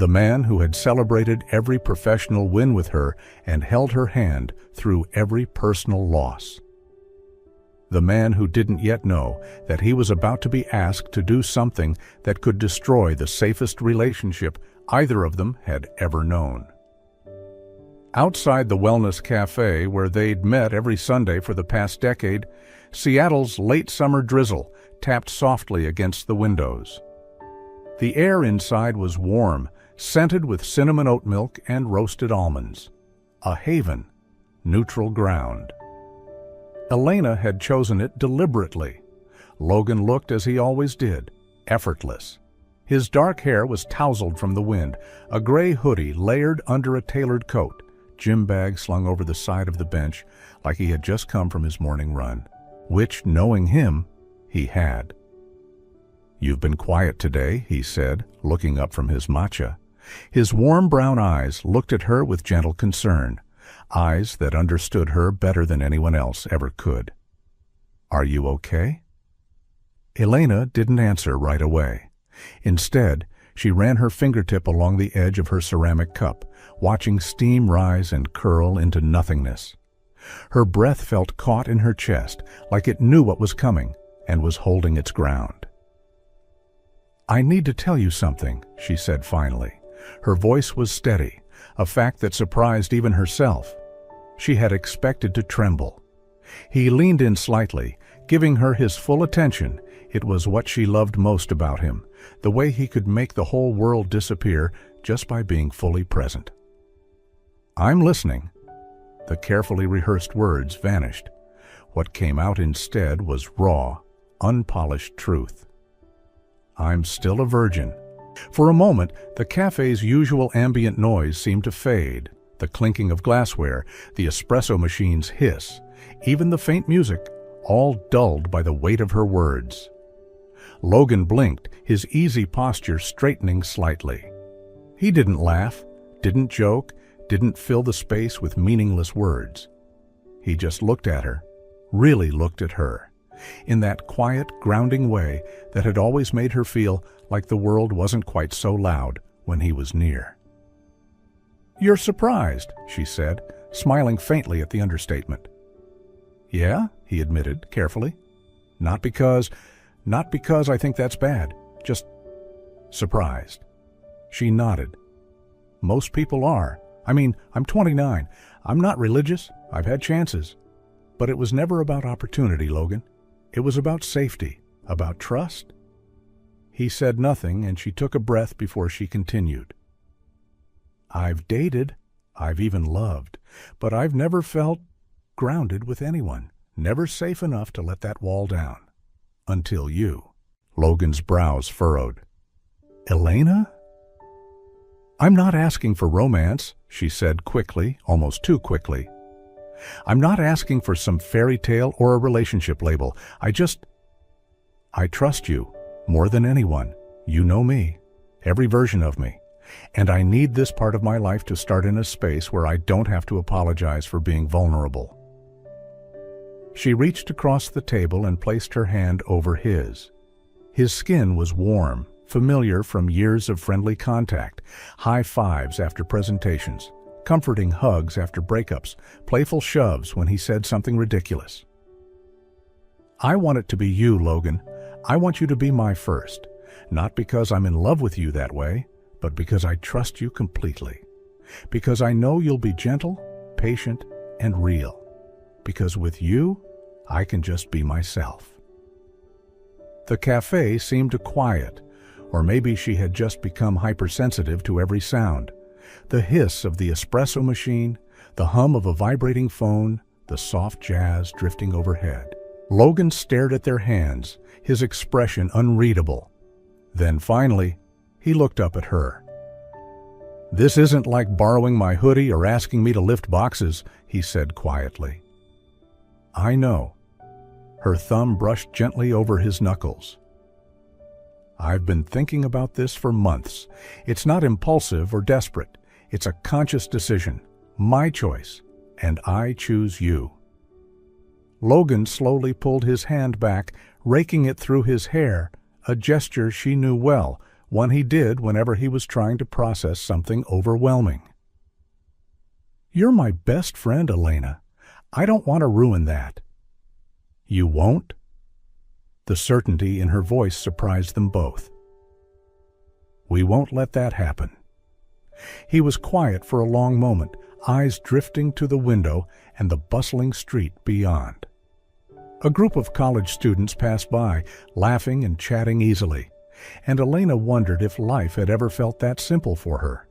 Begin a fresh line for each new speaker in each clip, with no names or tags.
The man who had celebrated every professional win with her and held her hand through every personal loss. The man who didn't yet know that he was about to be asked to do something that could destroy the safest relationship either of them had ever known. Outside the wellness cafe where they'd met every Sunday for the past decade, Seattle's late summer drizzle tapped softly against the windows. The air inside was warm, scented with cinnamon oat milk and roasted almonds. A haven, neutral ground. Elena had chosen it deliberately. Logan looked as he always did, effortless. His dark hair was tousled from the wind, a gray hoodie layered under a tailored coat, gym bag slung over the side of the bench like he had just come from his morning run, which, knowing him, he had. "You've been quiet today," he said, looking up from his matcha. His warm brown eyes looked at her with gentle concern, eyes that understood her better than anyone else ever could. "Are you okay?" Elena didn't answer right away. Instead, she ran her fingertip along the edge of her ceramic cup, watching steam rise and curl into nothingness. Her breath felt caught in her chest, like it knew what was coming and was holding its ground. "I need to tell you something," she said finally. Her voice was steady, a fact that surprised even herself. She had expected to tremble. He leaned in slightly, giving her his full attention. It was what she loved most about him, the way he could make the whole world disappear just by being fully present. "I'm listening." The carefully rehearsed words vanished. What came out instead was raw, unpolished truth. "I'm still a virgin." For a moment, the cafe's usual ambient noise seemed to fade. The clinking of glassware, the espresso machine's hiss, even the faint music, all dulled by the weight of her words. Logan blinked, his easy posture straightening slightly. He didn't laugh, didn't joke, didn't fill the space with meaningless words. He just looked at her, really looked at her, in that quiet, grounding way that had always made her feel like the world wasn't quite so loud when he was near. "You're surprised," she said, smiling faintly at the understatement. "Yeah," he admitted carefully. Not because I think that's bad, just surprised." She nodded. "Most people are. I mean, I'm 29. I'm not religious. I've had chances. But it was never about opportunity, Logan. It was about safety, about trust." He said nothing, and she took a breath before she continued. "I've dated, I've even loved, but I've never felt grounded with anyone, never safe enough to let that wall down. Until you." Logan's brows furrowed. "Elena?" "I'm not asking for romance," she said quickly, almost too quickly. "I'm not asking for some fairy tale or a relationship label. I trust you more than anyone. You know me, every version of me. And I need this part of my life to start in a space where I don't have to apologize for being vulnerable." She reached across the table and placed her hand over his. His skin was warm, familiar from years of friendly contact, high fives after presentations, comforting hugs after breakups, playful shoves when he said something ridiculous. "I want it to be you, Logan. I want you to be my first, not because I'm in love with you that way, but because I trust you completely. Because I know you'll be gentle, patient, and real. Because with you, I can just be myself." The cafe seemed to quiet, or maybe she had just become hypersensitive to every sound. The hiss of the espresso machine, the hum of a vibrating phone, the soft jazz drifting overhead. Logan stared at their hands, his expression unreadable. Then finally, he looked up at her. "This isn't like borrowing my hoodie or asking me to lift boxes," he said quietly. "I know." Her thumb brushed gently over his knuckles. "I've been thinking about this for months. It's not impulsive or desperate. It's a conscious decision, my choice, and I choose you." Logan slowly pulled his hand back, raking it through his hair, a gesture she knew well, one he did whenever he was trying to process something overwhelming. "You're my best friend, Elena. I don't want to ruin that." "You won't?" The certainty in her voice surprised them both. "We won't let that happen." He was quiet for a long moment, eyes drifting to the window and the bustling street beyond. A group of college students passed by, laughing and chatting easily, and Elena wondered if life had ever felt that simple for her.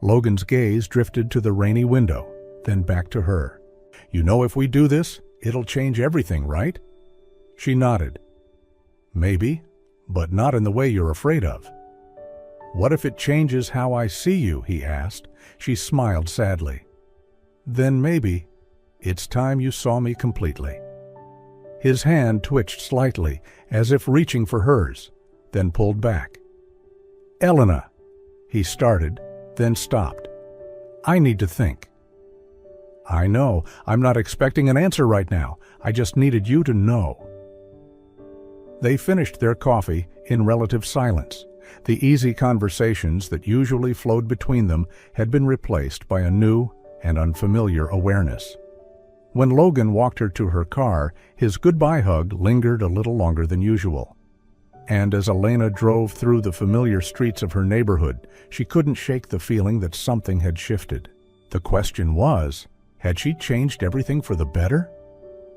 Logan's gaze drifted to the rainy window, then back to her. "You know, if we do this, it'll change everything, right?" She nodded. "Maybe, but not in the way you're afraid of." "What if it changes how I see you?" he asked. She smiled sadly. "Then maybe it's time you saw me completely." His hand twitched slightly, as if reaching for hers, then pulled back. "Elena," he started, then stopped. "I need to think." "I know. I'm not expecting an answer right now. I just needed you to know." They finished their coffee in relative silence. The easy conversations that usually flowed between them had been replaced by a new and unfamiliar awareness. When Logan walked her to her car, his goodbye hug lingered a little longer than usual. And as Elena drove through the familiar streets of her neighborhood, she couldn't shake the feeling that something had shifted. The question was, had she changed everything for the better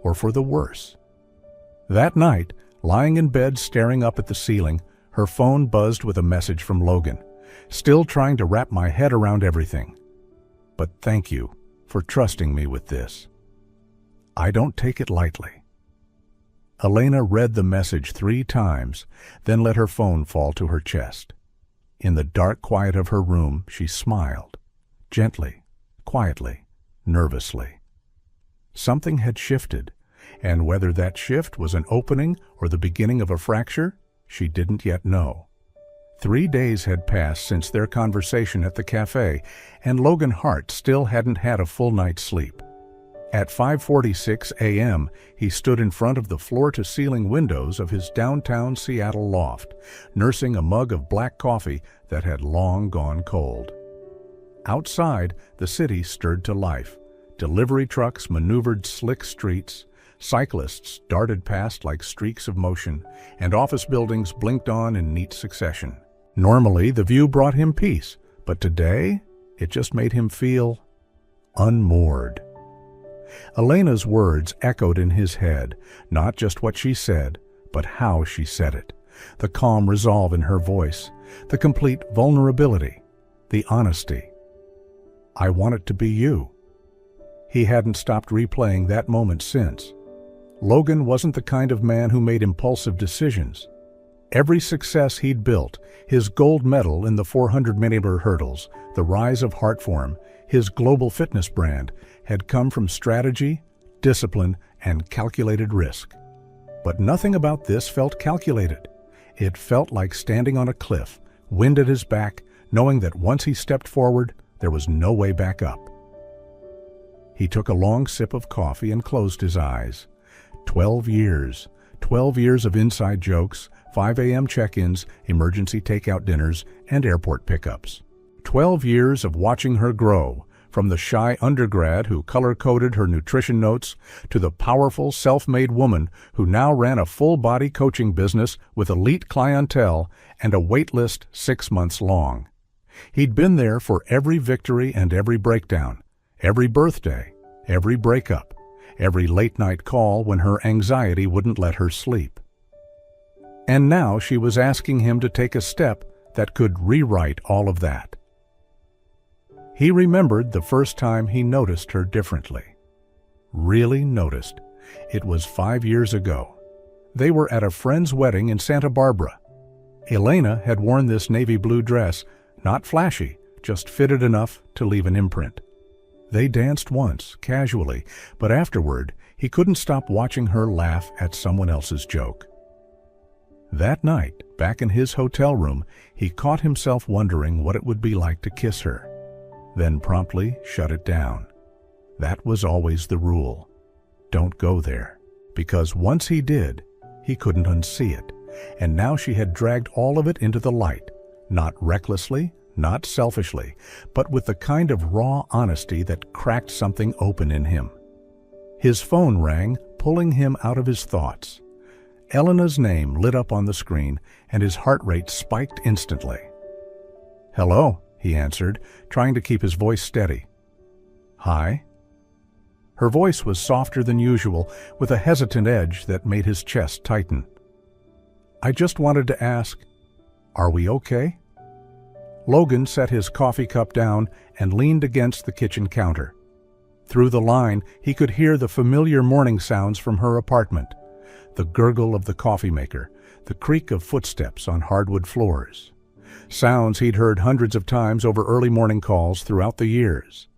or for the worse? That night, lying in bed staring up at the ceiling, her phone buzzed with a message from Logan. "Still trying to wrap my head around everything. But thank you for trusting me with this. I don't take it lightly." Elena read the message 3 times, then let her phone fall to her chest. In the dark quiet of her room, she smiled, gently, quietly, nervously. Something had shifted, and whether that shift was an opening or the beginning of a fracture, she didn't yet know. 3 days had passed since their conversation at the cafe, and Logan Hart still hadn't had a full night's sleep. At 5:46 a.m., he stood in front of the floor-to-ceiling windows of his downtown Seattle loft, nursing a mug of black coffee that had long gone cold. Outside, the city stirred to life. Delivery trucks maneuvered slick streets, cyclists darted past like streaks of motion, and office buildings blinked on in neat succession. Normally, the view brought him peace, but today, it just made him feel unmoored. Elena's words echoed in his head, not just what she said, but how she said it. The calm resolve in her voice, the complete vulnerability, the honesty. "I want it to be you." He hadn't stopped replaying that moment since. Logan wasn't the kind of man who made impulsive decisions. Every success he'd built, his gold medal in the 400-meter hurdles, the rise of Heartform, his global fitness brand, had come from strategy, discipline, and calculated risk. But nothing about this felt calculated. It felt like standing on a cliff, wind at his back, knowing that once he stepped forward, there was no way back up. He took a long sip of coffee and closed his eyes. 12 years. 12 years of inside jokes, 5 a.m. check-ins, emergency takeout dinners, and airport pickups. 12 years of watching her grow, from the shy undergrad who color-coded her nutrition notes to the powerful, self-made woman who now ran a full-body coaching business with elite clientele and a wait list 6 months long. He'd been there for every victory and every breakdown, every birthday, every breakup, every late-night call when her anxiety wouldn't let her sleep. And now she was asking him to take a step that could rewrite all of that. He remembered the first time he noticed her differently. Really noticed. It was 5 years ago. They were at a friend's wedding in Santa Barbara. Elena had worn this navy blue dress, not flashy, just fitted enough to leave an imprint. They danced once, casually, but afterward, he couldn't stop watching her laugh at someone else's joke. That night, back in his hotel room, he caught himself wondering what it would be like to kiss her, then promptly shut it down. That was always the rule. Don't go there. Because once he did, he couldn't unsee it, and now she had dragged all of it into the light, Not recklessly, not selfishly, but with the kind of raw honesty that cracked something open in him. His phone rang, pulling him out of his thoughts. Elena's name lit up on the screen, and his heart rate spiked instantly. "Hello," he answered, trying to keep his voice steady. "Hi?" Her voice was softer than usual, with a hesitant edge that made his chest tighten. "I just wanted to ask, are we okay?" Logan set his coffee cup down and leaned against the kitchen counter. Through the line, he could hear the familiar morning sounds from her apartment: the gurgle of the coffee maker, the creak of footsteps on hardwood floors. Sounds he'd heard hundreds of times over early morning calls throughout the years.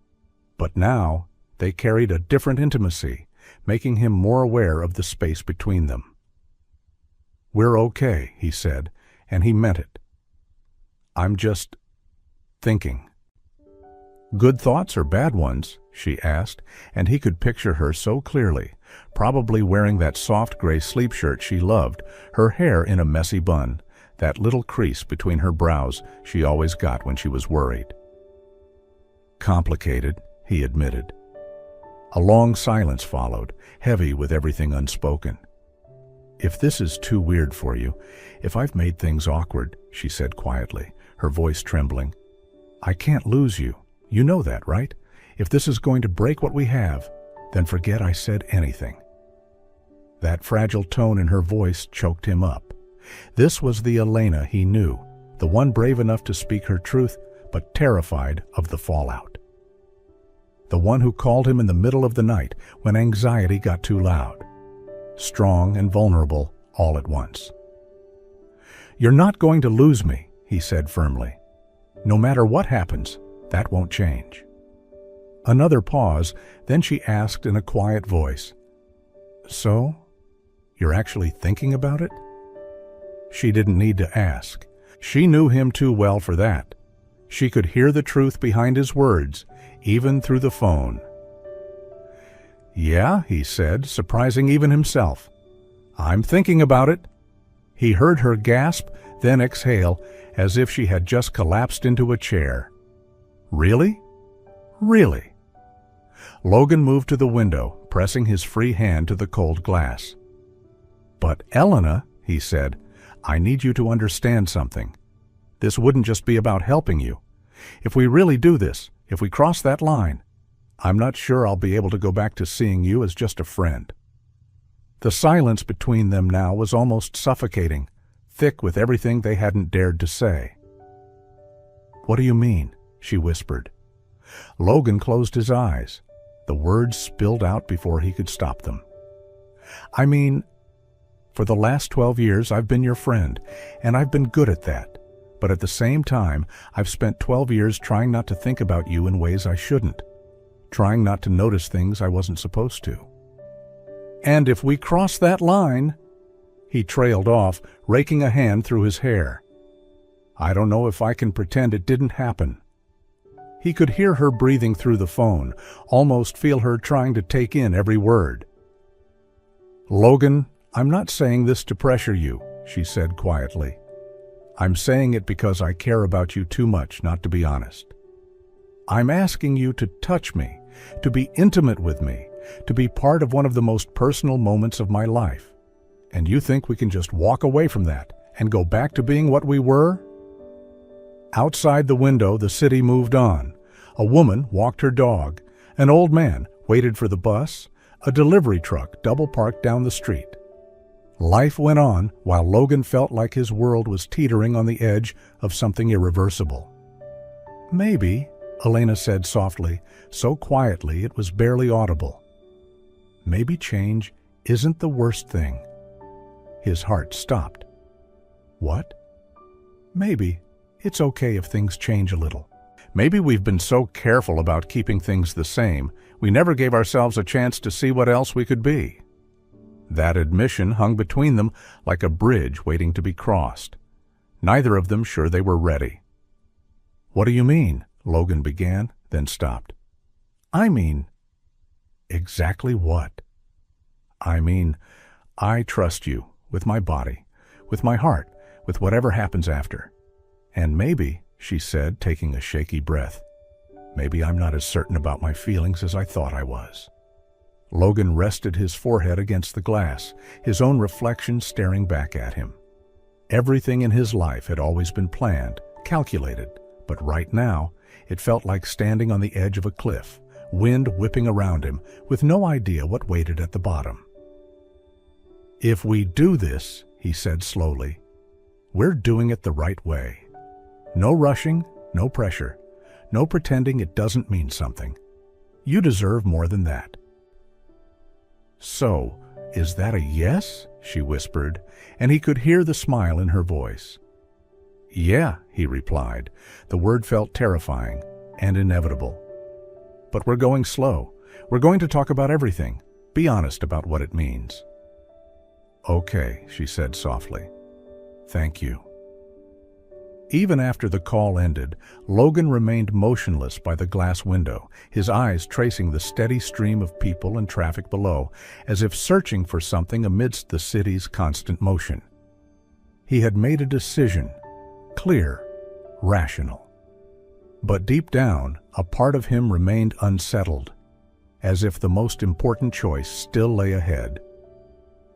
But now, they carried a different intimacy, making him more aware of the space between them. "We're okay," he said, and he meant it. "I'm just thinking." "Good thoughts or bad ones?" she asked, and he could picture her so clearly, probably wearing that soft gray sleep shirt she loved, her hair in a messy bun, that little crease between her brows she always got when she was worried. "Complicated," he admitted. A long silence followed, heavy with everything unspoken. "If this is too weird for you, if I've made things awkward," she said quietly, her voice trembling, "I can't lose you. You know that, right? If this is going to break what we have, then forget I said anything." That fragile tone in her voice choked him up. This was the Elena he knew, the one brave enough to speak her truth, but terrified of the fallout. The one who called him in the middle of the night when anxiety got too loud. Strong and vulnerable all at once. "You're not going to lose me," he said firmly. "No matter what happens, that won't change." Another pause, then she asked in a quiet voice, "So, you're actually thinking about it?" She didn't need to ask. She knew him too well for that. She could hear the truth behind his words, even through the phone. "Yeah," he said, surprising even himself. "I'm thinking about it." He heard her gasp, then exhale, as if she had just collapsed into a chair. "Really? Really?" Logan moved to the window, pressing his free hand to the cold glass. "But Elena," he said, "I need you to understand something. This wouldn't just be about helping you. If we really do this, if we cross that line, I'm not sure I'll be able to go back to seeing you as just a friend." The silence between them now was almost suffocating, thick with everything they hadn't dared to say. "What do you mean?" she whispered. Logan closed his eyes. The words spilled out before he could stop them. "I mean, for the last 12 years I've been your friend, and I've been good at that. But at the same time, I've spent 12 years trying not to think about you in ways I shouldn't, trying not to notice things I wasn't supposed to. And if we cross that line," he trailed off, raking a hand through his hair, "I don't know if I can pretend it didn't happen." He could hear her breathing through the phone, almost feel her trying to take in every word. "Logan, I'm not saying this to pressure you," she said quietly. "I'm saying it because I care about you too much not to be honest. I'm asking you to touch me, to be intimate with me, to be part of one of the most personal moments of my life. And you think we can just walk away from that and go back to being what we were?" Outside the window, the city moved on. A woman walked her dog. An old man waited for the bus. A delivery truck double-parked down the street. Life went on while Logan felt like his world was teetering on the edge of something irreversible. "Maybe," Elena said softly, so quietly it was barely audible. "Maybe change isn't the worst thing." His heart stopped. "What?" "Maybe it's okay if things change a little. Maybe we've been so careful about keeping things the same, we never gave ourselves a chance to see what else we could be." That admission hung between them like a bridge waiting to be crossed. Neither of them sure they were ready. "What do you mean?" Logan began, then stopped. "I mean..." "Exactly what?" "I mean, I trust you, with my body, with my heart, with whatever happens after. And maybe, she said, taking a shaky breath, maybe I'm not as certain about my feelings as I thought I was. Logan rested his forehead against the glass, his own reflection staring back at him. Everything in his life had always been planned, calculated, but right now, it felt like standing on the edge of a cliff, wind whipping around him, with no idea what waited at the bottom. If we do this, he said slowly, we're doing it the right way. No rushing, no pressure, no pretending it doesn't mean something. You deserve more than that. So, is that a yes? She whispered, and he could hear the smile in her voice. Yeah, he replied. The word felt terrifying and inevitable. But we're going slow. We're going to talk about everything. Be honest about what it means. Okay, she said softly. Thank you. Even after the call ended, Logan remained motionless by the glass window, his eyes tracing the steady stream of people and traffic below, as if searching for something amidst the city's constant motion. He had made a decision, clear, rational. But deep down, a part of him remained unsettled, as if the most important choice still lay ahead.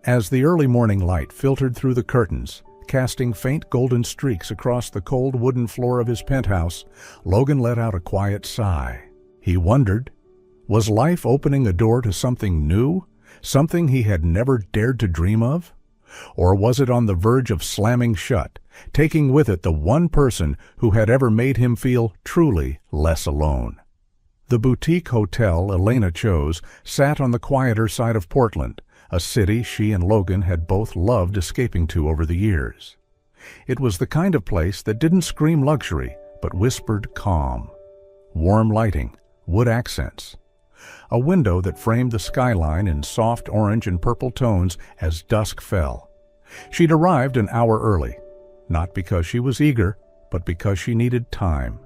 As the early morning light filtered through the curtains, casting faint golden streaks across the cold wooden floor of his penthouse, Logan let out a quiet sigh. He wondered, was life opening a door to something new, something he had never dared to dream of? Or was it on the verge of slamming shut, taking with it the one person who had ever made him feel truly less alone? The boutique hotel Elena chose sat on the quieter side of Portland, a city she and Logan had both loved escaping to over the years. It was the kind of place that didn't scream luxury, but whispered calm. Warm lighting, wood accents. A window that framed the skyline in soft orange and purple tones as dusk fell. She'd arrived an hour early, not because she was eager, but because she needed time.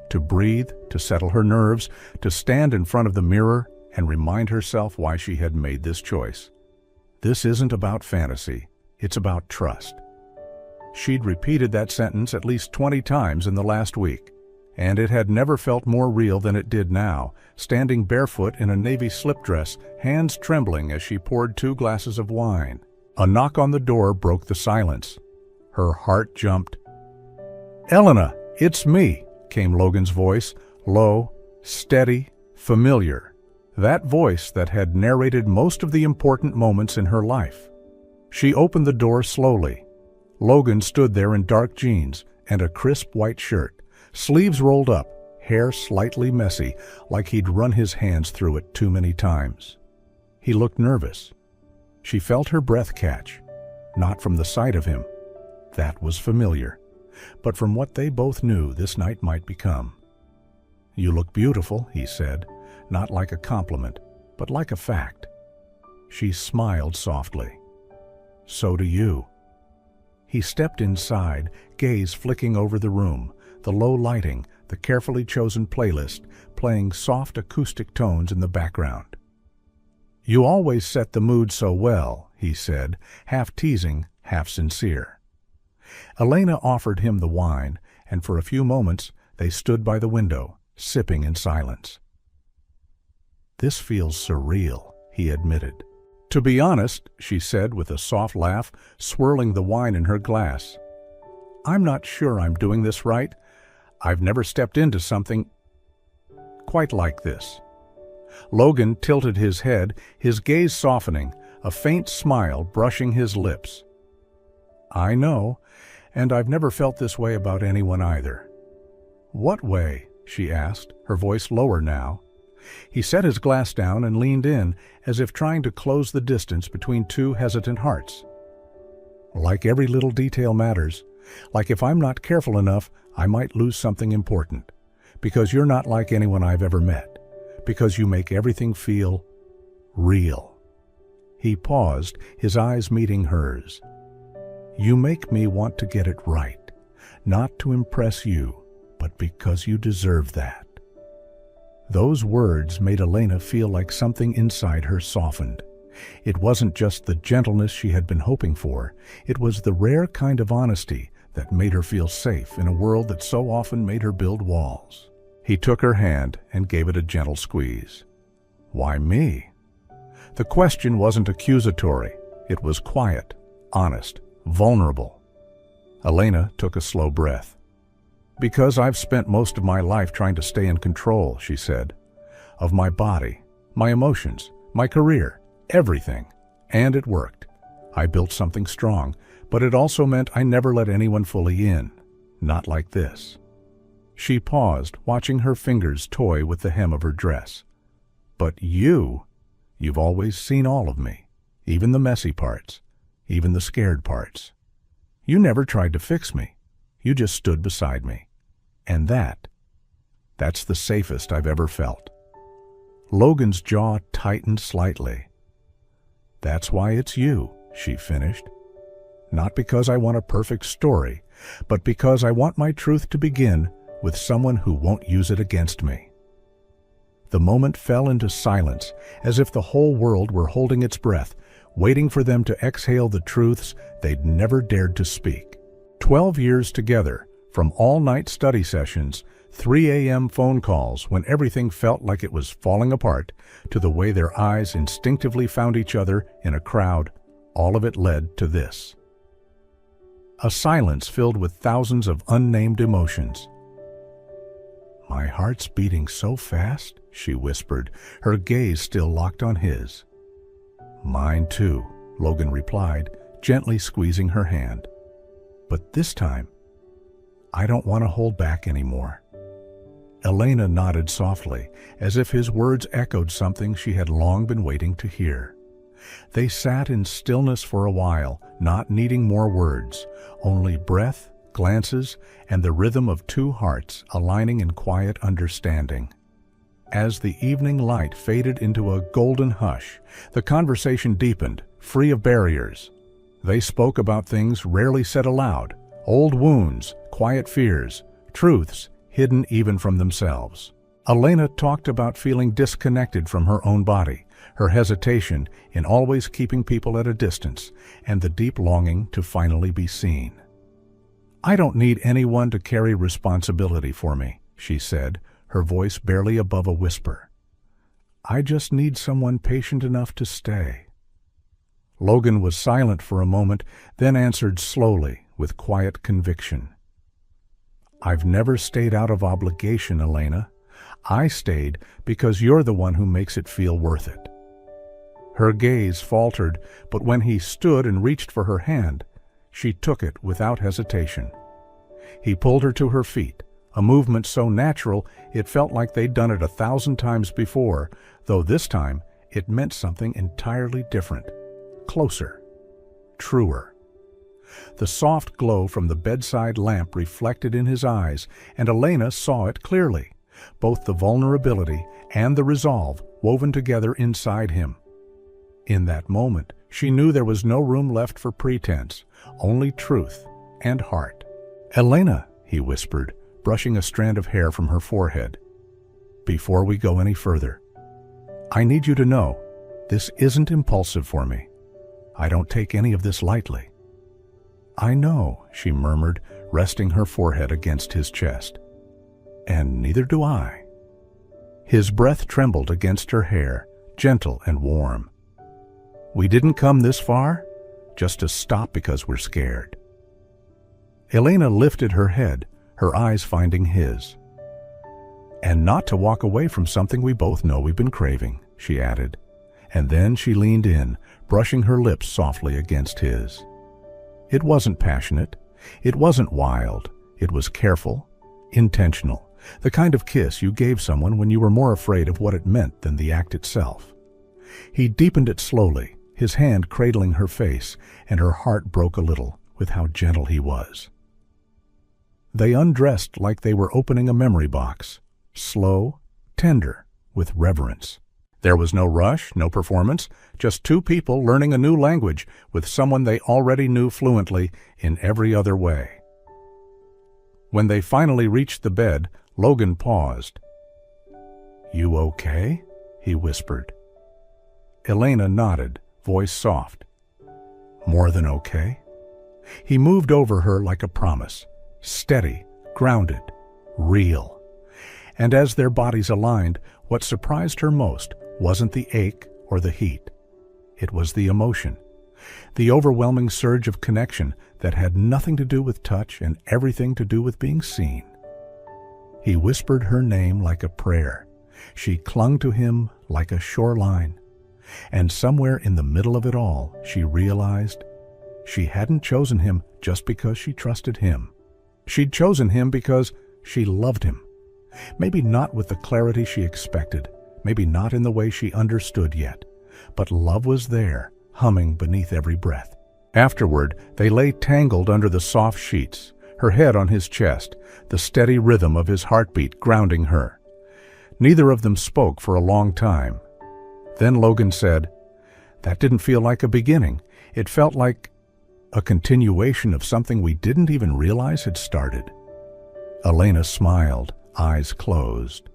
To breathe, to settle her nerves, to stand in front of the mirror and remind herself why she had made this choice. This isn't about fantasy, it's about trust. She'd repeated that sentence at least 20 times in the last week, and it had never felt more real than it did now, standing barefoot in a navy slip dress, hands trembling as she poured 2 glasses of wine. A knock on the door broke the silence. Her heart jumped. "Elena, it's me," came Logan's voice, low, steady, familiar. That voice that had narrated most of the important moments in her life. She opened the door slowly. Logan stood there in dark jeans and a crisp white shirt, sleeves rolled up, hair slightly messy, like he'd run his hands through it too many times. He looked nervous. She felt her breath catch, not from the sight of him. That was familiar, but from what they both knew this night might become. "You look beautiful," he said. Not like a compliment, but like a fact. She smiled softly. "So do you." He stepped inside, gaze flicking over the room, the low lighting, the carefully chosen playlist, playing soft acoustic tones in the background. "You always set the mood so well," he said, half teasing, half sincere. Elena offered him the wine, and for a few moments they stood by the window, sipping in silence. "This feels surreal," he admitted. "To be honest," she said with a soft laugh, swirling the wine in her glass, "I'm not sure I'm doing this right. I've never stepped into something quite like this." Logan tilted his head, his gaze softening, a faint smile brushing his lips. "I know, and I've never felt this way about anyone either." "What way?" she asked, her voice lower now. He set his glass down and leaned in, as if trying to close the distance between 2 hesitant hearts. "Like every little detail matters. Like if I'm not careful enough, I might lose something important. Because you're not like anyone I've ever met. Because you make everything feel real." He paused, his eyes meeting hers. "You make me want to get it right. Not to impress you, but because you deserve that." Those words made Elena feel like something inside her softened. It wasn't just the gentleness she had been hoping for. It was the rare kind of honesty that made her feel safe in a world that so often made her build walls. He took her hand and gave it a gentle squeeze. Why me? The question wasn't accusatory. It was quiet, honest, vulnerable. Elena took a slow breath. Because I've spent most of my life trying to stay in control, she said, of my body, my emotions, my career, everything. And it worked. I built something strong, but it also meant I never let anyone fully in. Not like this. She paused, watching her fingers toy with the hem of her dress. But you've always seen all of me, even the messy parts, even the scared parts. You never tried to fix me. You just stood beside me. And that's the safest I've ever felt. Logan's jaw tightened slightly. That's why it's you, she finished. Not because I want a perfect story, but because I want my truth to begin with someone who won't use it against me. The moment fell into silence, as if the whole world were holding its breath, waiting for them to exhale the truths they'd never dared to speak. 12 years together, from all-night study sessions, 3 a.m. phone calls when everything felt like it was falling apart, to the way their eyes instinctively found each other in a crowd, all of it led to this. A silence filled with thousands of unnamed emotions. My heart's beating so fast, she whispered, her gaze still locked on his. Mine too, Logan replied, gently squeezing her hand. But this time, I don't want to hold back anymore. Elena nodded softly, as if his words echoed something she had long been waiting to hear. They sat in stillness for a while, not needing more words, only breath, glances, and the rhythm of two hearts aligning in quiet understanding. As the evening light faded into a golden hush, the conversation deepened, free of barriers. They spoke about things rarely said aloud, old wounds, quiet fears, truths hidden even from themselves. Elena talked about feeling disconnected from her own body, her hesitation in always keeping people at a distance, and the deep longing to finally be seen. I don't need anyone to carry responsibility for me, she said, her voice barely above a whisper. I just need someone patient enough to stay. Logan was silent for a moment, then answered slowly, with quiet conviction. I've never stayed out of obligation, Elena. I stayed because you're the one who makes it feel worth it. Her gaze faltered, but when he stood and reached for her hand, she took it without hesitation. He pulled her to her feet, a movement so natural it felt like they'd done it 1,000 times before, though this time it meant something entirely different. Closer. Truer. The soft glow from the bedside lamp reflected in his eyes, and Elena saw it clearly, both the vulnerability and the resolve woven together inside him. In that moment, she knew there was no room left for pretense, only truth and heart. Elena, he whispered, brushing a strand of hair from her forehead. Before we go any further, I need you to know, this isn't impulsive for me. I don't take any of this lightly. I know, she murmured, resting her forehead against his chest. And neither do I. His breath trembled against her hair, gentle and warm. We didn't come this far, just to stop because we're scared. Elena lifted her head, her eyes finding his. And not to walk away from something we both know we've been craving, she added. And then she leaned in, brushing her lips softly against his. It wasn't passionate. It wasn't wild. It was careful, intentional, the kind of kiss you gave someone when you were more afraid of what it meant than the act itself. He deepened it slowly, his hand cradling her face, and her heart broke a little with how gentle he was. They undressed like they were opening a memory box, slow, tender, with reverence. There was no rush, no performance, just two people learning a new language with someone they already knew fluently in every other way. When they finally reached the bed, Logan paused. You okay? He whispered. Elena nodded, voice soft. More than okay? He moved over her like a promise, steady, grounded, real. And as their bodies aligned, what surprised her most wasn't the ache or the heat. It was the emotion, the overwhelming surge of connection that had nothing to do with touch and everything to do with being seen. He whispered her name like a prayer. She clung to him like a shoreline. And somewhere in the middle of it all, she realized she hadn't chosen him just because she trusted him. She'd chosen him because she loved him. Maybe not with the clarity she expected, maybe not in the way she understood yet, but love was there, humming beneath every breath. Afterward, they lay tangled under the soft sheets, her head on his chest, the steady rhythm of his heartbeat grounding her. Neither of them spoke for a long time. Then Logan said, "That didn't feel like a beginning. It felt like a continuation of something we didn't even realize had started." Elena smiled, eyes closed.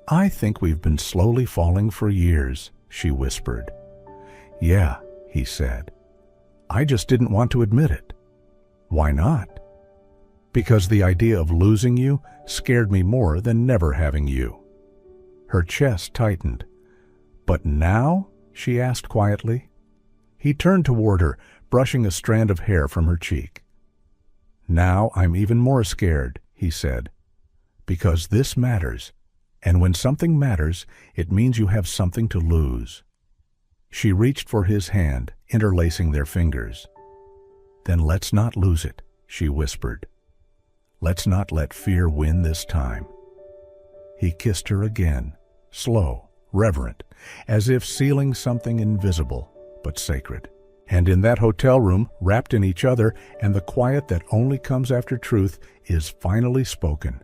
"I think we've been slowly falling for years," she whispered. "Yeah," he said. "I just didn't want to admit it." "Why not?" "Because the idea of losing you scared me more than never having you." Her chest tightened. "But now?" she asked quietly. He turned toward her, brushing a strand of hair from her cheek. "Now I'm even more scared," he said, "because this matters, and when something matters, it means you have something to lose." She reached for his hand, interlacing their fingers. "Then let's not lose it," she whispered. "Let's not let fear win this time." He kissed her again, slow, reverent, as if sealing something invisible but sacred. And in that hotel room, wrapped in each other and the quiet that only comes after truth, is finally spoken.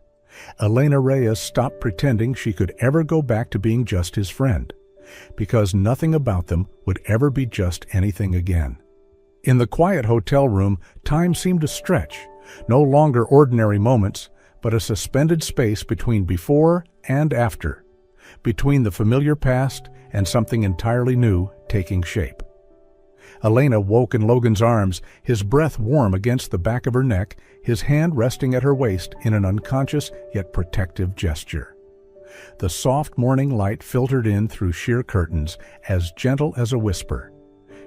Elena Reyes stopped pretending she could ever go back to being just his friend, because nothing about them would ever be just anything again. In the quiet hotel room, time seemed to stretch, no longer ordinary moments, but a suspended space between before and after, between the familiar past and something entirely new taking shape. Elena woke in Logan's arms, his breath warm against the back of her neck, his hand resting at her waist in an unconscious yet protective gesture. The soft morning light filtered in through sheer curtains, as gentle as a whisper.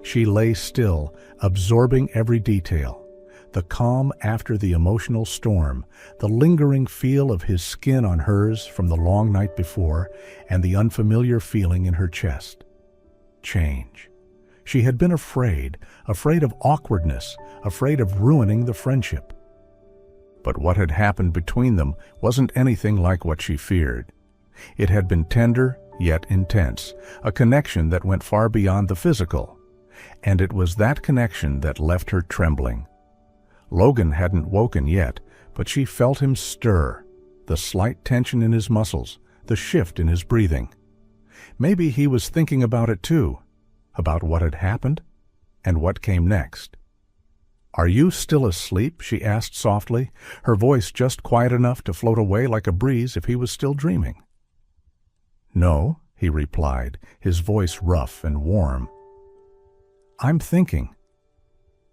She lay still, absorbing every detail. The calm after the emotional storm, the lingering feel of his skin on hers from the long night before, and the unfamiliar feeling in her chest. Change. She had been afraid of awkwardness, afraid of ruining the friendship. But what had happened between them wasn't anything like what she feared. It had been tender, yet intense, a connection that went far beyond the physical. And it was that connection that left her trembling. Logan hadn't woken yet, but she felt him stir, the slight tension in his muscles, the shift in his breathing. Maybe he was thinking about it too, about what had happened and what came next. "Are you still asleep?" she asked softly, her voice just quiet enough to float away like a breeze if he was still dreaming. "No," he replied, his voice rough and warm. "I'm thinking."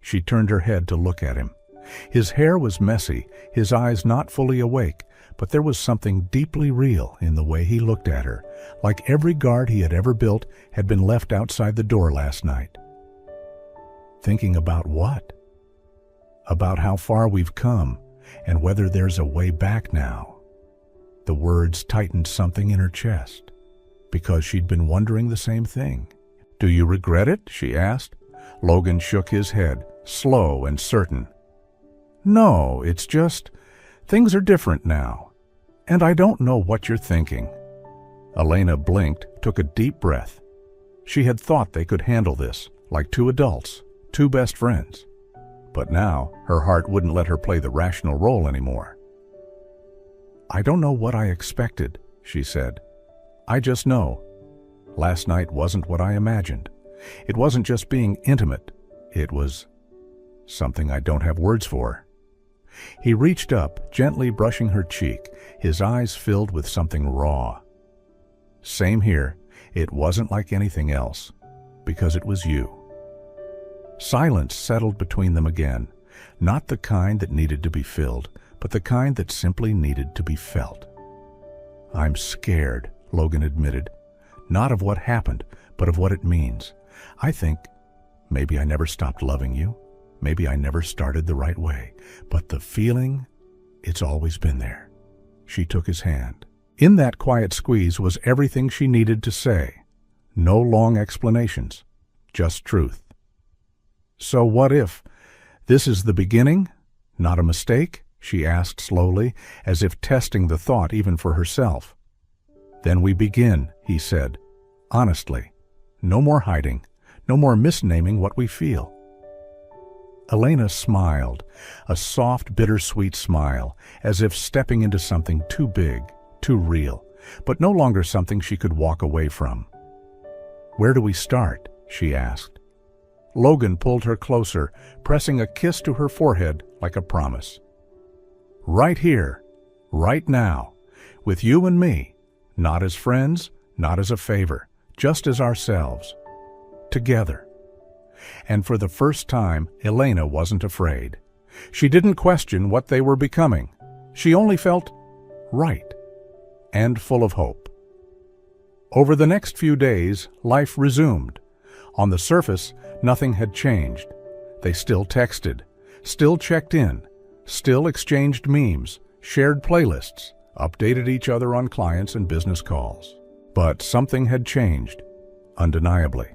She turned her head to look at him. His hair was messy, his eyes not fully awake, but there was something deeply real in the way he looked at her, like every guard he had ever built had been left outside the door last night. "Thinking about what?" "About how far we've come, and whether there's a way back now." The words tightened something in her chest, because she'd been wondering the same thing. "Do you regret it?" she asked. Logan shook his head, slow and certain. "No, it's just, things are different now, and I don't know what you're thinking." Elena blinked, took a deep breath. She had thought they could handle this, like two adults, two best friends. But now, her heart wouldn't let her play the rational role anymore. "I don't know what I expected," she said. "I just know. Last night wasn't what I imagined. It wasn't just being intimate. It was something I don't have words for." He reached up, gently brushing her cheek, his eyes filled with something raw. "Same here. It wasn't like anything else, because it was you." Silence settled between them again, Not the kind that needed to be filled, but the kind that simply needed to be felt. "I'm scared," Logan admitted. "Not of what happened, but of what it means. I think maybe I never stopped loving you. Maybe I never started the right way. But the feeling, it's always been there." She took his hand. In that quiet squeeze was everything she needed to say. No long explanations, just truth. "So what if this is the beginning? Not a mistake?" she asked slowly, as if testing the thought even for herself. "Then we begin," he said, honestly. "No more hiding, no more misnaming what we feel." Elena smiled, a soft, bittersweet smile, as if stepping into something too big, too real, but no longer something she could walk away from. "Where do we start?" she asked. Logan pulled her closer, pressing a kiss to her forehead like a promise. "Right here, right now, with you and me, not as friends, not as a favor, just as ourselves, together." And for the first time, Elena wasn't afraid. She didn't question what they were becoming. She only felt right and full of hope. Over the next few days, life resumed. On the surface, nothing had changed. They still texted, still checked in, still exchanged memes, shared playlists, updated each other on clients and business calls. But something had changed, undeniably.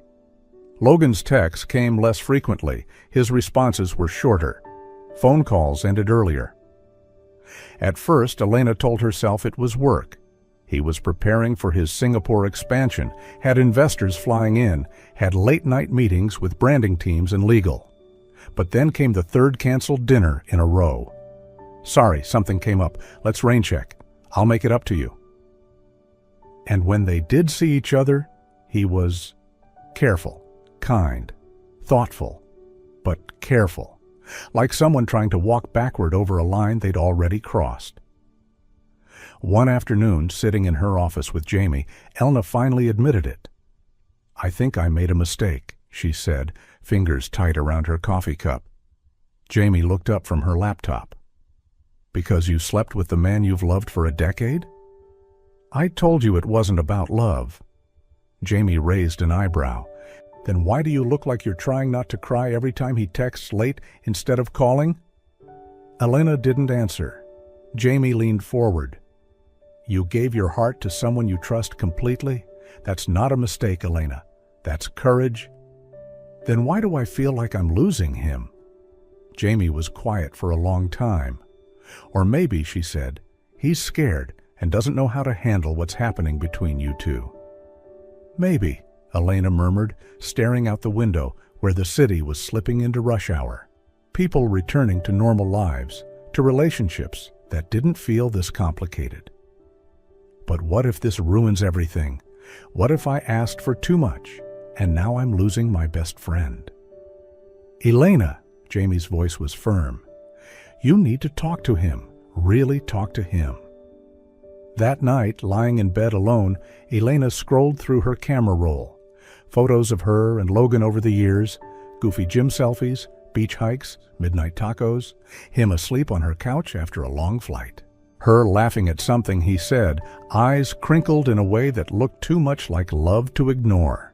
Logan's texts came less frequently. His responses were shorter. Phone calls ended earlier. At first, Elena told herself it was work. He was preparing for his Singapore expansion, had investors flying in, had late-night meetings with branding teams and legal. But then came the third canceled dinner in a row. "Sorry, something came up. Let's rain check. I'll make it up to you." And when they did see each other, he was careful, kind, thoughtful, but careful, like someone trying to walk backward over a line they'd already crossed. One afternoon, sitting in her office with Jamie, Elna finally admitted it. "I think I made a mistake," she said, fingers tight around her coffee cup. Jamie looked up from her laptop. "Because you slept with the man you've loved for a decade?" "I told you it wasn't about love." Jamie raised an eyebrow. "Then why do you look like you're trying not to cry every time he texts late instead of calling?" Elena didn't answer. Jamie leaned forward. "You gave your heart to someone you trust completely? That's not a mistake, Elena. That's courage." "Then why do I feel like I'm losing him?" Jamie was quiet for a long time. "Or maybe," she said, "he's scared and doesn't know how to handle what's happening between you two." "Maybe," Elena murmured, staring out the window where the city was slipping into rush hour. People returning to normal lives, to relationships that didn't feel this complicated. But what if this ruins everything? What if I asked for too much, and now I'm losing my best friend? "Elena," Jamie's voice was firm, "you need to talk to him, really talk to him." That night, lying in bed alone, Elena scrolled through her camera roll. Photos of her and Logan over the years, goofy gym selfies, beach hikes, midnight tacos, him asleep on her couch after a long flight. Her laughing at something he said, eyes crinkled in a way that looked too much like love to ignore.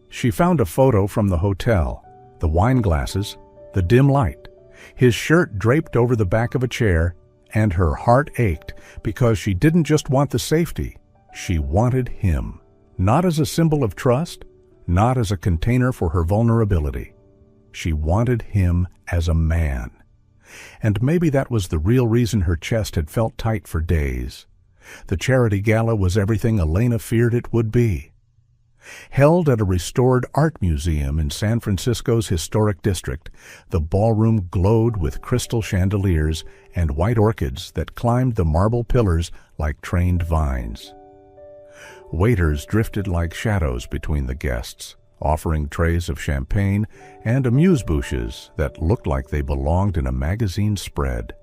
She found a photo from the hotel, the wine glasses, the dim light, his shirt draped over the back of a chair, and her heart ached because she didn't just want the safety, she wanted him. Not as a symbol of trust, not as a container for her vulnerability. She wanted him as a man. And maybe that was the real reason her chest had felt tight for days. The charity gala was everything Elena feared it would be. Held at a restored art museum in San Francisco's historic district, the ballroom glowed with crystal chandeliers and white orchids that climbed the marble pillars like trained vines. Waiters drifted like shadows between the guests, offering trays of champagne and amuse-bouches that looked like they belonged in a magazine spread.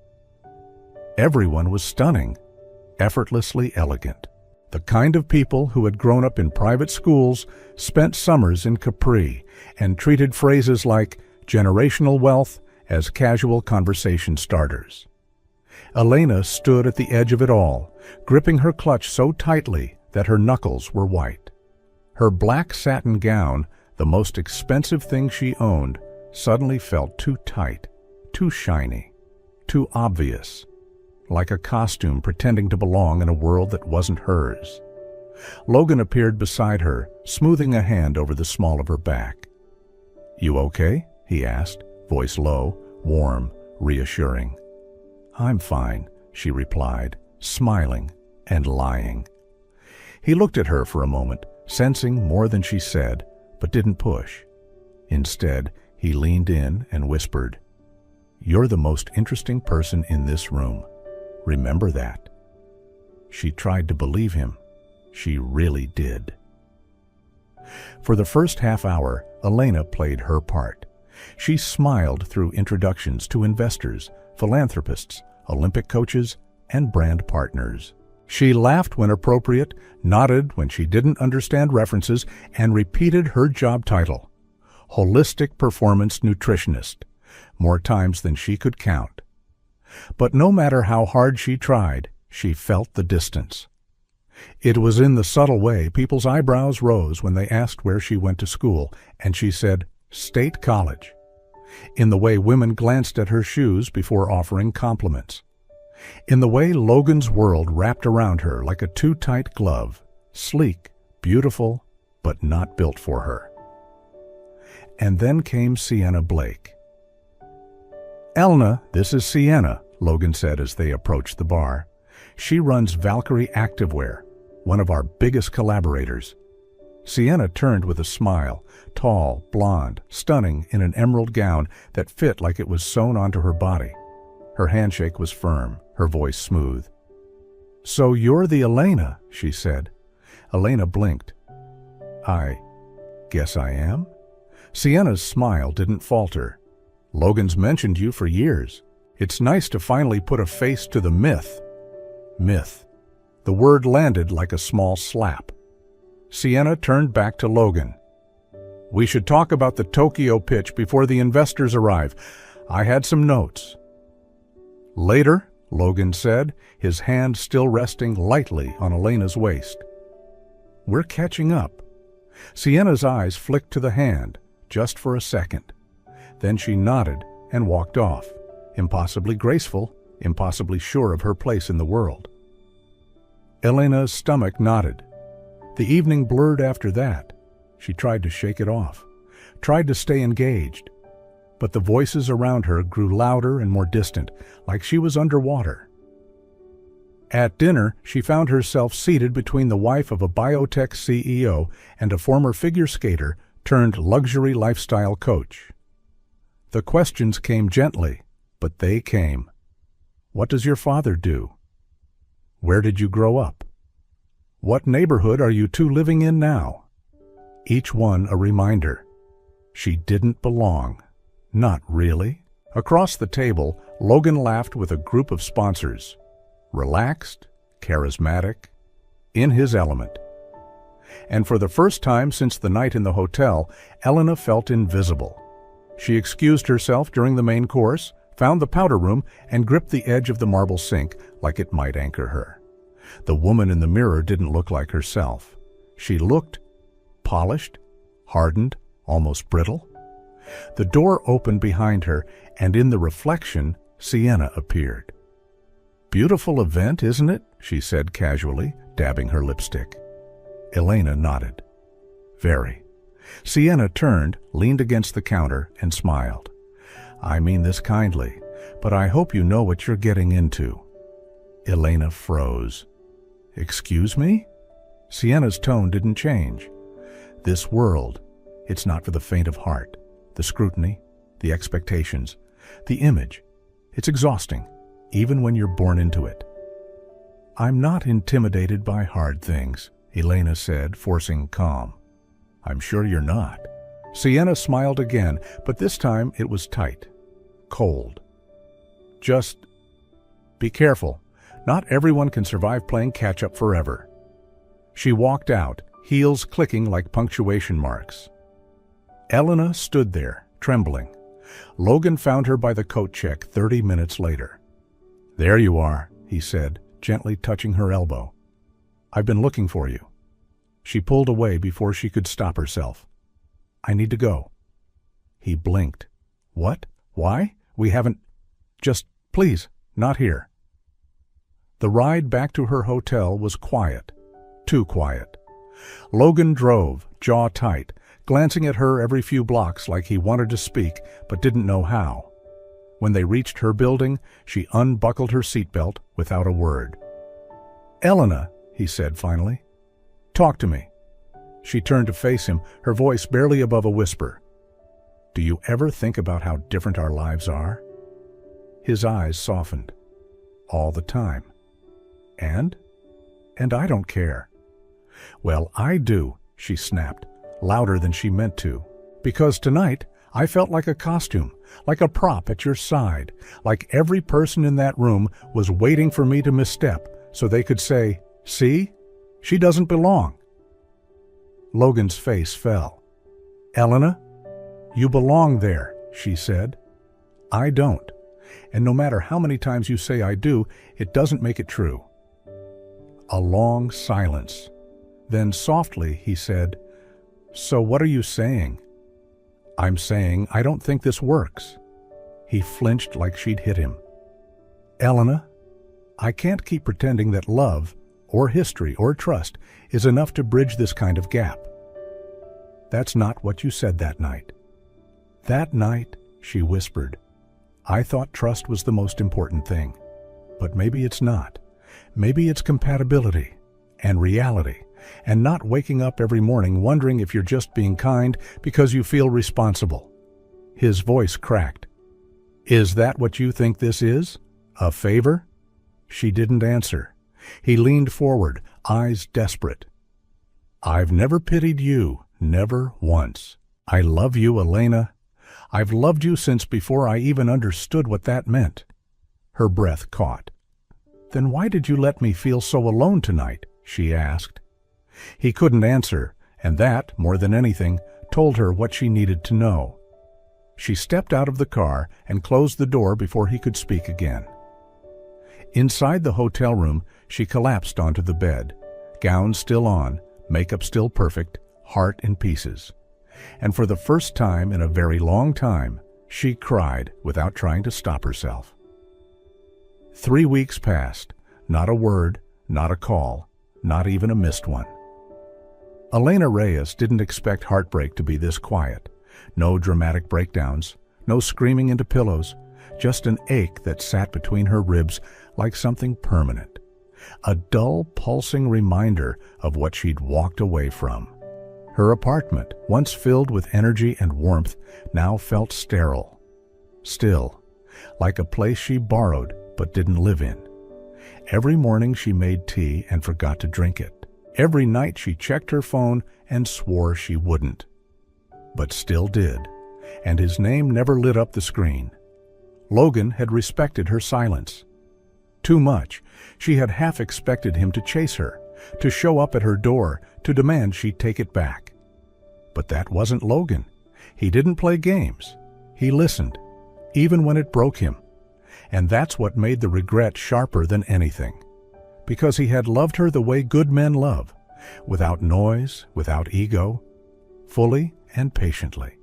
Everyone was stunning, effortlessly elegant. The kind of people who had grown up in private schools, spent summers in Capri, and treated phrases like generational wealth as casual conversation starters. Elena stood at the edge of it all, gripping her clutch so tightly that her knuckles were white. Her black satin gown, the most expensive thing she owned, suddenly felt too tight, too shiny, too obvious, like a costume pretending to belong in a world that wasn't hers. Logan appeared beside her, smoothing a hand over the small of her back. "You okay?" he asked, voice low, warm, reassuring. "I'm fine," she replied, smiling and lying. He looked at her for a moment, sensing more than she said, but didn't push. Instead, he leaned in and whispered, "You're the most interesting person in this room. Remember that." She tried to believe him. She really did. For the first half hour, Elena played her part. She smiled through introductions to investors, philanthropists, Olympic coaches, and brand partners. She laughed when appropriate, nodded when she didn't understand references, and repeated her job title, Holistic Performance Nutritionist, more times than she could count. But no matter how hard she tried, she felt the distance. It was in the subtle way people's eyebrows rose when they asked where she went to school, and she said, "State College." In the way women glanced at her shoes before offering compliments. In the way Logan's world wrapped around her like a too-tight glove, sleek, beautiful, but not built for her. And then came Sienna Blake. "Elna, this is Sienna," Logan said as they approached the bar. "She runs Valkyrie Activewear, one of our biggest collaborators." Sienna turned with a smile, tall, blonde, stunning in an emerald gown that fit like it was sewn onto her body. Her handshake was firm, her voice smooth. "So you're the Elena," she said. Elena blinked. "I guess I am?" Sienna's smile didn't falter. "Logan's mentioned you for years. It's nice to finally put a face to the myth." Myth. The word landed like a small slap. Sienna turned back to Logan. "We should talk about the Tokyo pitch before the investors arrive. I had some notes." "Later," Logan said, his hand still resting lightly on Elena's waist. "We're catching up." Sienna's eyes flicked to the hand, just for a second. Then she nodded and walked off, impossibly graceful, impossibly sure of her place in the world. Elena's stomach knotted. The evening blurred after that. She tried to shake it off, tried to stay engaged. But the voices around her grew louder and more distant, like she was underwater. At dinner, she found herself seated between the wife of a biotech CEO and a former figure skater turned luxury lifestyle coach. The questions came gently, but they came. What does your father do? Where did you grow up? What neighborhood are you two living in now? Each one a reminder. She didn't belong. Not really. Across the table, Logan laughed with a group of sponsors. Relaxed, charismatic, in his element. And for the first time since the night in the hotel, Elena felt invisible. She excused herself during the main course, found the powder room, and gripped the edge of the marble sink like it might anchor her. The woman in the mirror didn't look like herself. She looked polished, hardened, almost brittle. The door opened behind her, and in the reflection, Sienna appeared. "Beautiful event, isn't it?" she said casually, dabbing her lipstick. Elena nodded. "Very." Sienna turned, leaned against the counter, and smiled. "I mean this kindly, but I hope you know what you're getting into." Elena froze. "Excuse me?" Sienna's tone didn't change. "This world, it's not for the faint of heart. The scrutiny, the expectations, the image. It's exhausting, even when you're born into it." "I'm not intimidated by hard things," Elena said, forcing calm. "I'm sure you're not." Sienna smiled again, but this time it was tight, cold. "Just be careful. Not everyone can survive playing catch-up forever." She walked out, heels clicking like punctuation marks. Elena stood there, trembling, Logan found her by the coat check 30 minutes later. "There you are," he said, gently touching her elbow. "I've been looking for you." She pulled away before she could stop herself. "I need to go." He blinked. "What? Why? We haven't—" "Just, please, not here." The ride back to her hotel was quiet. Too quiet. Logan drove, jaw tight, glancing at her every few blocks like he wanted to speak but didn't know how. When they reached her building, she unbuckled her seatbelt without a word. "Elena," he said finally, "talk to me." She turned to face him, her voice barely above a whisper. "Do you ever think about how different our lives are?" His eyes softened. "All the time." "And I don't care." "Well, I do," she snapped, louder than she meant to. "Because tonight I felt like a costume, like a prop at your side, like every person in that room was waiting for me to misstep so they could say, 'See? She doesn't belong.'" Logan's face fell. "Elena, you belong there," she said. "I don't. And no matter how many times you say I do, it doesn't make it true." A long silence. Then softly he said, "So what are you saying?" "I'm saying I don't think this works." He flinched like she'd hit him. "Elena, I can't keep pretending that love, or history, or trust is enough to bridge this kind of gap." "That's not what you said that night." "That night," she whispered, "I thought trust was the most important thing. But maybe it's not. Maybe it's compatibility and reality, and not waking up every morning wondering if you're just being kind because you feel responsible." His voice cracked. "Is that what you think this is? A favor?" She didn't answer. He leaned forward, eyes desperate. "I've never pitied you, never once. I love you, Elena. I've loved you since before I even understood what that meant." Her breath caught. "Then why did you let me feel so alone tonight?" she asked. He couldn't answer, and that, more than anything, told her what she needed to know. She stepped out of the car and closed the door before he could speak again. Inside the hotel room, she collapsed onto the bed, gown still on, makeup still perfect, heart in pieces. And for the first time in a very long time, she cried without trying to stop herself. 3 weeks passed, not a word, not a call, not even a missed one. Elena Reyes didn't expect heartbreak to be this quiet. No dramatic breakdowns, no screaming into pillows, just an ache that sat between her ribs like something permanent. A dull, pulsing reminder of what she'd walked away from. Her apartment, once filled with energy and warmth, now felt sterile. Still, like a place she borrowed but didn't live in. Every morning she made tea and forgot to drink it. Every night she checked her phone and swore she wouldn't. But still did, and his name never lit up the screen. Logan had respected her silence. Too much. She had half expected him to chase her, to show up at her door, to demand she'd take it back. But that wasn't Logan. He didn't play games. He listened, even when it broke him. And that's what made the regret sharper than anything. Because he had loved her the way good men love, without noise, without ego, fully and patiently.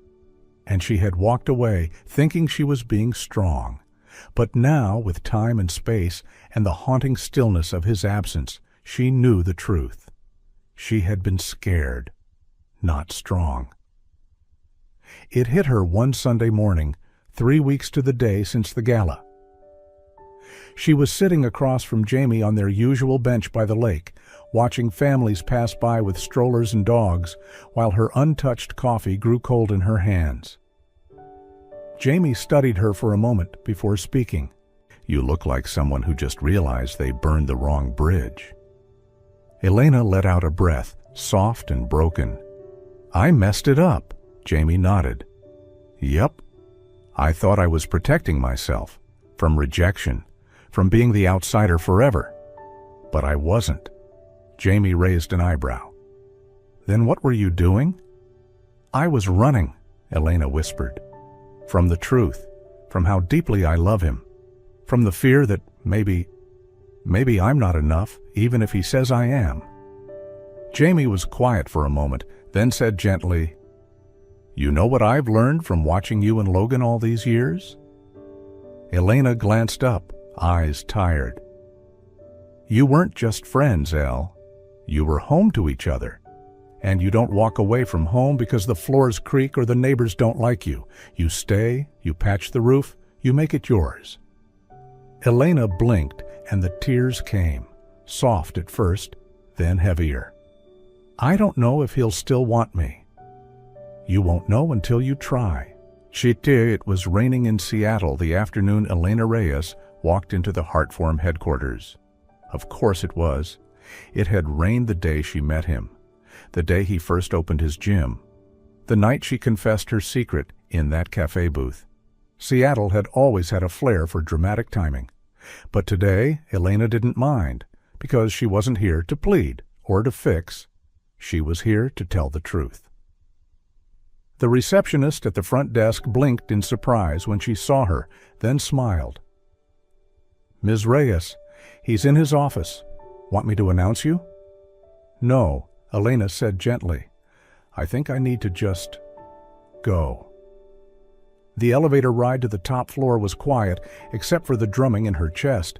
And she had walked away thinking she was being strong. But now, with time and space and the haunting stillness of his absence, she knew the truth. She had been scared, not strong. It hit her one Sunday morning, 3 weeks to the day since the gala. She was sitting across from Jamie on their usual bench by the lake, watching families pass by with strollers and dogs, while her untouched coffee grew cold in her hands. Jamie studied her for a moment before speaking. "You look like someone who just realized they burned the wrong bridge." Elena let out a breath, soft and broken. "I messed it up," Jamie nodded. "Yep. I thought I was protecting myself, from rejection, from being the outsider forever. But I wasn't." Jamie raised an eyebrow. "Then what were you doing?" "I was running," Elena whispered. from the truth, from how deeply I love him, from the fear that maybe I'm not enough, even if he says I am. Jamie was quiet for a moment, then said gently, "You know what I've learned from watching you and Logan all these years?" Elena glanced up, eyes tired. "You weren't just friends, Elle. You were home to each other. And you don't walk away from home because the floors creak or the neighbors don't like you. You stay, you patch the roof, you make it yours." Elena blinked and the tears came, soft at first, then heavier. "I don't know if he'll still want me." "You won't know until you try." It was raining in Seattle the afternoon Elena Reyes walked into the Heartform headquarters. Of course it was. It had rained the day she met him, the day he first opened his gym, the night she confessed her secret in that cafe booth. Seattle had always had a flair for dramatic timing. But today, Elena didn't mind, because she wasn't here to plead or to fix. She was here to tell the truth. The receptionist at the front desk blinked in surprise when she saw her, then smiled. "Ms. Reyes, he's in his office. Want me to announce you?" "No," Elena said gently. "I think I need to just go." The elevator ride to the top floor was quiet, except for the drumming in her chest.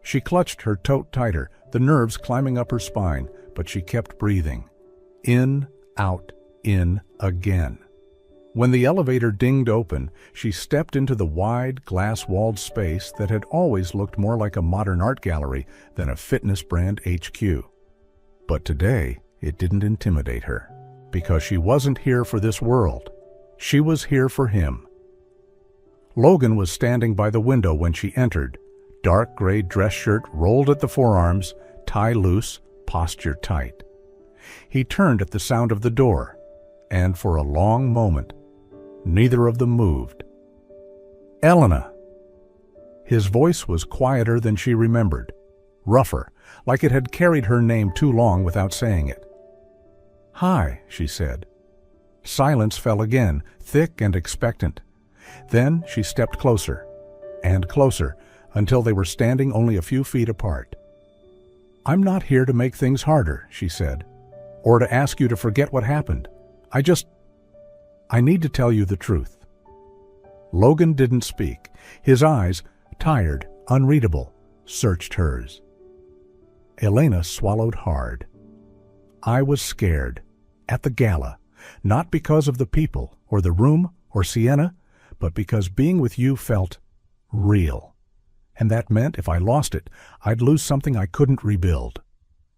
She clutched her tote tighter, the nerves climbing up her spine, but she kept breathing. In, out, in, again. When the elevator dinged open, she stepped into the wide, glass-walled space that had always looked more like a modern art gallery than a fitness brand HQ. But today, it didn't intimidate her, because she wasn't here for this world. She was here for him. Logan was standing by the window when she entered, dark gray dress shirt rolled at the forearms, tie loose, posture tight. He turned at the sound of the door, and for a long moment, neither of them moved. "Elena!" His voice was quieter than she remembered, rougher, like it had carried her name too long without saying it. "Hi," she said. Silence fell again, thick and expectant. Then she stepped closer, and closer, until they were standing only a few feet apart. "I'm not here to make things harder," she said, "or to ask you to forget what happened. I need to tell you the truth." Logan didn't speak. His eyes, tired, unreadable, searched hers. Elena swallowed hard. "I was scared. At the gala. Not because of the people, or the room, or Sienna, but because being with you felt real. And that meant if I lost it, I'd lose something I couldn't rebuild."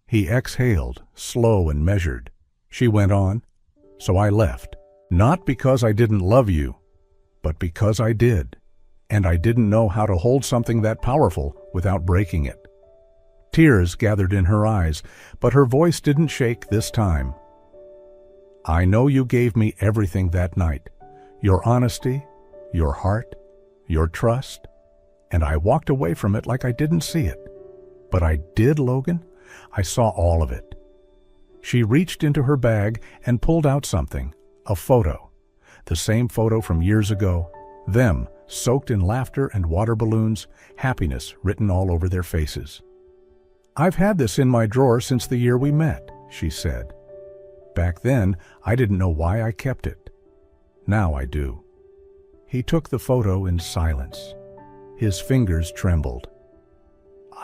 He exhaled, slow and measured. She went on, "So I left. Not because I didn't love you, but because I did. And I didn't know how to hold something that powerful without breaking it." Tears gathered in her eyes, but her voice didn't shake this time. "I know you gave me everything that night. Your honesty, your heart, your trust, and I walked away from it like I didn't see it. But I did, Logan. I saw all of it." She reached into her bag and pulled out something, a photo. The same photo from years ago, them soaked in laughter and water balloons, happiness written all over their faces. "I've had this in my drawer since the year we met," she said. "Back then, I didn't know why I kept it. Now I do." He took the photo in silence. His fingers trembled.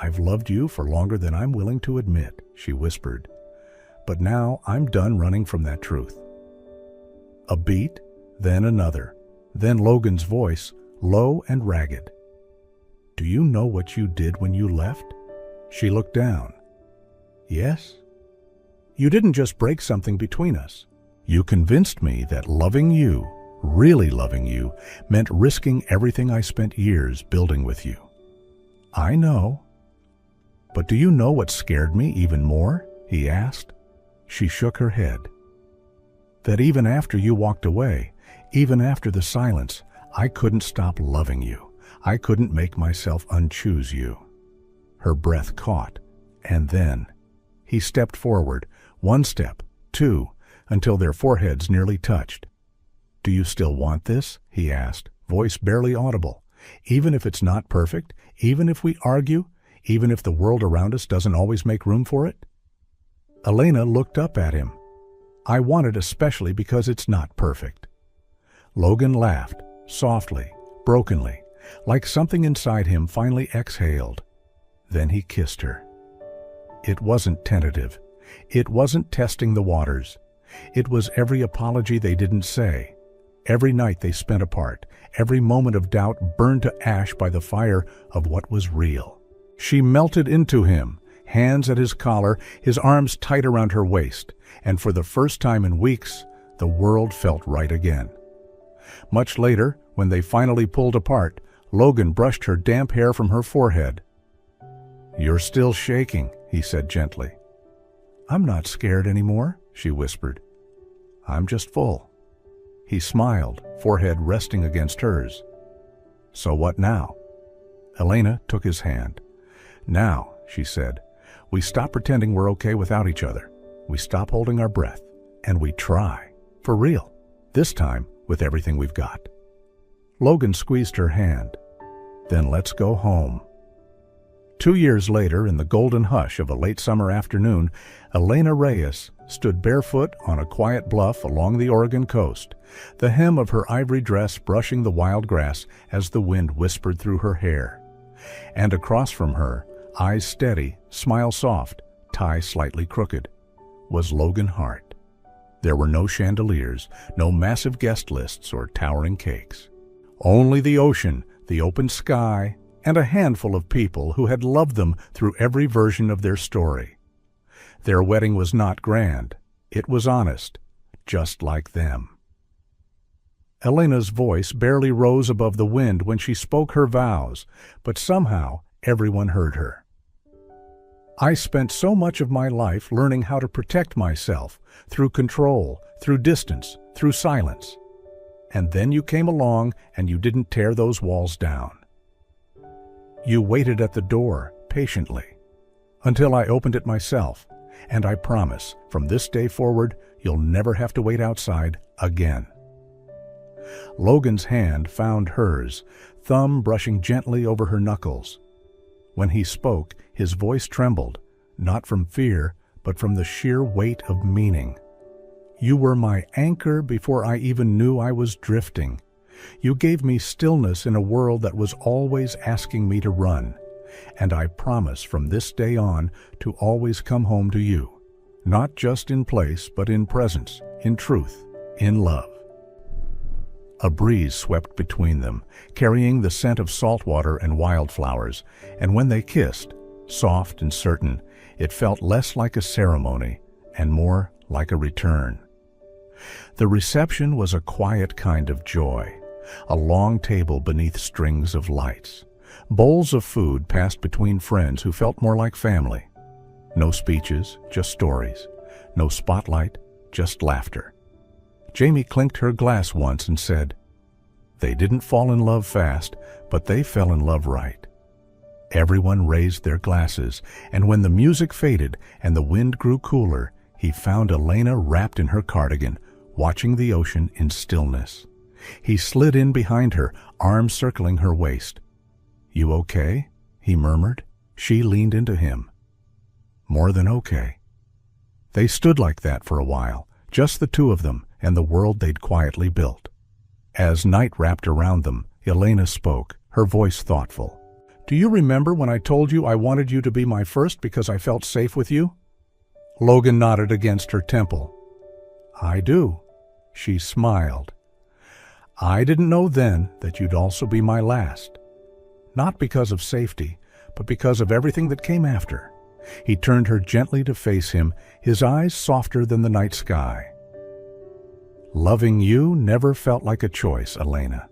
"I've loved you for longer than I'm willing to admit," she whispered. "But now I'm done running from that truth." A beat, then another, then Logan's voice, low and ragged. "Do you know what you did when you left?" She looked down. "Yes." "You didn't just break something between us. You convinced me that loving you, really loving you, meant risking everything I spent years building with you." "I know." "But do you know what scared me even more?" he asked. She shook her head. "That even after you walked away, even after the silence, I couldn't stop loving you. I couldn't make myself unchoose you." Her breath caught, and then he stepped forward, one step, two, until their foreheads nearly touched. "Do you still want this?" he asked, voice barely audible. Even if it's not perfect, even if we argue, even if the world around us doesn't always make room for it? Elena looked up at him. I want it especially because it's not perfect. Logan laughed, softly, brokenly, like something inside him finally exhaled. Then he kissed her. It wasn't tentative. It wasn't testing the waters. It was every apology they didn't say, every night they spent apart, every moment of doubt burned to ash by the fire of what was real. She melted into him, hands at his collar, his arms tight around her waist, and for the first time in weeks, the world felt right again. Much later, when they finally pulled apart, Logan brushed her damp hair from her forehead. "You're still shaking," he said gently. "I'm not scared anymore," she whispered. "I'm just full." He smiled, forehead resting against hers. "So what now?" Elena took his hand. "Now," she said, "we stop pretending we're okay without each other. We stop holding our breath, and we try, for real, this time with everything we've got." Logan squeezed her hand. "Then let's go home." 2 years later, in the golden hush of a late summer afternoon, Elena Reyes stood barefoot on a quiet bluff along the Oregon coast, the hem of her ivory dress brushing the wild grass as the wind whispered through her hair. And across from her, eyes steady, smile soft, tie slightly crooked, was Logan Hart. There were no chandeliers, no massive guest lists or towering cakes. Only the ocean, the open sky, and a handful of people who had loved them through every version of their story. Their wedding was not grand. It was honest, just like them. Elena's voice barely rose above the wind when she spoke her vows, but somehow everyone heard her. "I spent so much of my life learning how to protect myself, through control, through distance, through silence. And then you came along and you didn't tear those walls down. You waited at the door, patiently, until I opened it myself, and I promise, from this day forward, you'll never have to wait outside again." Logan's hand found hers, thumb brushing gently over her knuckles. When he spoke, his voice trembled, not from fear, but from the sheer weight of meaning. "You were my anchor before I even knew I was drifting. You gave me stillness in a world that was always asking me to run. And I promise from this day on to always come home to you, not just in place, but in presence, in truth, in love." A breeze swept between them, carrying the scent of salt water and wildflowers, and when they kissed, soft and certain, it felt less like a ceremony and more like a return. The reception was a quiet kind of joy, a long table beneath strings of lights. Bowls of food passed between friends who felt more like family. No speeches, just stories. No spotlight, just laughter. Jamie clinked her glass once and said, "They didn't fall in love fast, but they fell in love right." Everyone raised their glasses, and when the music faded and the wind grew cooler, he found Elena wrapped in her cardigan, watching the ocean in stillness. He slid in behind her, arms circling her waist. "You okay?" he murmured. She leaned into him. "More than okay." They stood like that for a while, just the two of them and the world they'd quietly built. As night wrapped around them, Elena spoke, her voice thoughtful. "Do you remember when I told you I wanted you to be my first because I felt safe with you?" Logan nodded against her temple. "I do." She smiled. "I didn't know then that you'd also be my last. Not because of safety, but because of everything that came after." He turned her gently to face him, his eyes softer than the night sky. "Loving you never felt like a choice, Elena.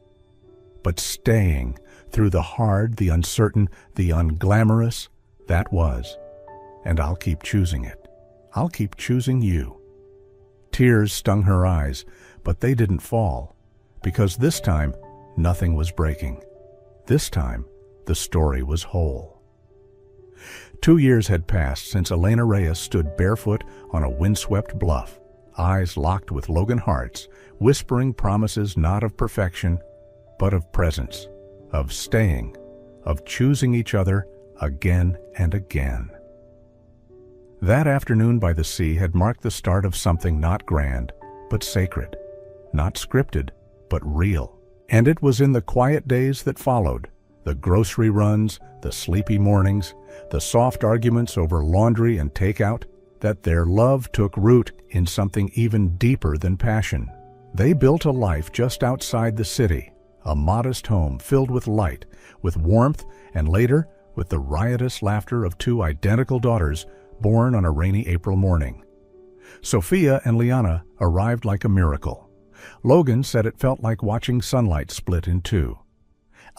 But staying through the hard, the uncertain, the unglamorous, that was. And I'll keep choosing it. I'll keep choosing you." Tears stung her eyes, but they didn't fall, because this time nothing was breaking. This time the story was whole. 2 years had passed since Elena Reyes stood barefoot on a windswept bluff, eyes locked with Logan Hart's, whispering promises not of perfection, but of presence, of staying, of choosing each other again and again. That afternoon by the sea had marked the start of something not grand, but sacred, not scripted, but real. And it was in the quiet days that followed, the grocery runs, the sleepy mornings, the soft arguments over laundry and takeout, that their love took root in something even deeper than passion. They built a life just outside the city, a modest home filled with light, with warmth, and later with the riotous laughter of two identical daughters born on a rainy April morning. Sophia and Liana arrived like a miracle. Logan said it felt like watching sunlight split in two.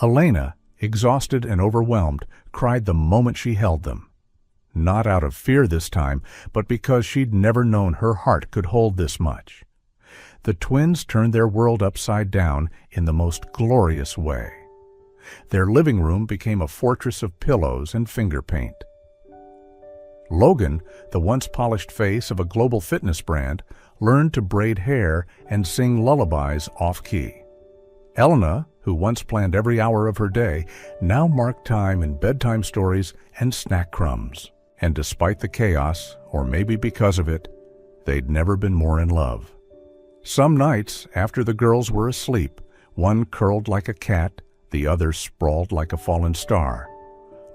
Elena, exhausted and overwhelmed, cried the moment she held them. Not out of fear this time, but because she'd never known her heart could hold this much. The twins turned their world upside down in the most glorious way. Their living room became a fortress of pillows and finger paint. Logan, the once polished face of a global fitness brand, learned to braid hair and sing lullabies off-key. Elena, who once planned every hour of her day, now marked time in bedtime stories and snack crumbs. And despite the chaos, or maybe because of it, they'd never been more in love. Some nights, after the girls were asleep, one curled like a cat, the other sprawled like a fallen star,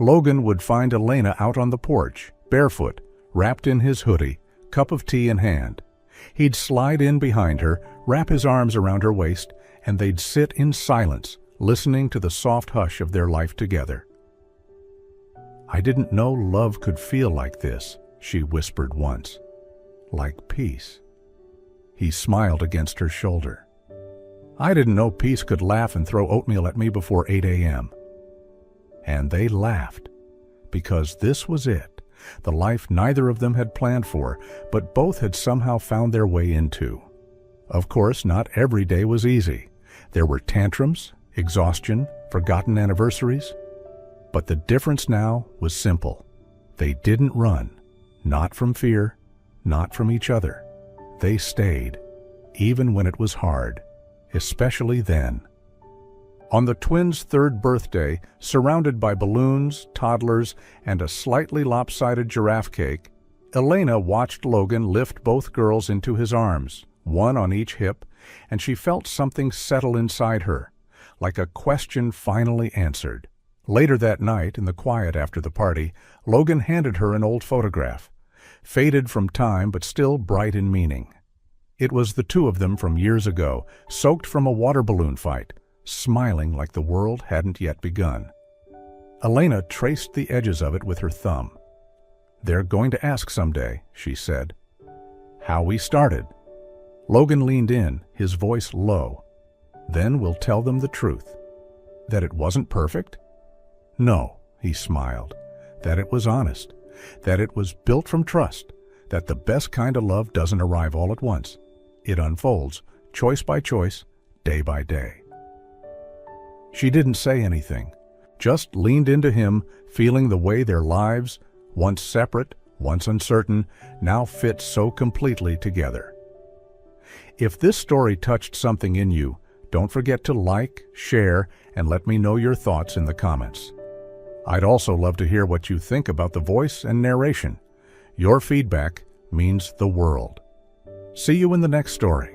Logan would find Elena out on the porch, barefoot, wrapped in his hoodie, cup of tea in hand. He'd slide in behind her, wrap his arms around her waist, and they'd sit in silence, listening to the soft hush of their life together. "I didn't know love could feel like this," she whispered once. "Like peace." He smiled against her shoulder. "I didn't know peace could laugh and throw oatmeal at me before 8 a.m. And they laughed, because this was it, the life neither of them had planned for, but both had somehow found their way into. Of course, not every day was easy. There were tantrums, exhaustion, forgotten anniversaries. But the difference now was simple. They didn't run, not from fear, not from each other. They stayed, even when it was hard, especially then. On the twins' third birthday, surrounded by balloons, toddlers, and a slightly lopsided giraffe cake, Elena watched Logan lift both girls into his arms, one on each hip, and she felt something settle inside her, like a question finally answered. Later that night, in the quiet after the party, Logan handed her an old photograph, faded from time but still bright in meaning. It was the two of them from years ago, soaked from a water balloon fight, smiling like the world hadn't yet begun. Elena traced the edges of it with her thumb. "They're going to ask someday," she said. "How we started." Logan leaned in, his voice low. "Then we'll tell them the truth. That it wasn't perfect? No," he smiled. "That it was honest. That it was built from trust. That the best kind of love doesn't arrive all at once. It unfolds, choice by choice, day by day." She didn't say anything, just leaned into him, feeling the way their lives, once separate, once uncertain, now fit so completely together. If this story touched something in you, don't forget to like, share, and let me know your thoughts in the comments. I'd also love to hear what you think about the voice and narration. Your feedback means the world. See you in the next story.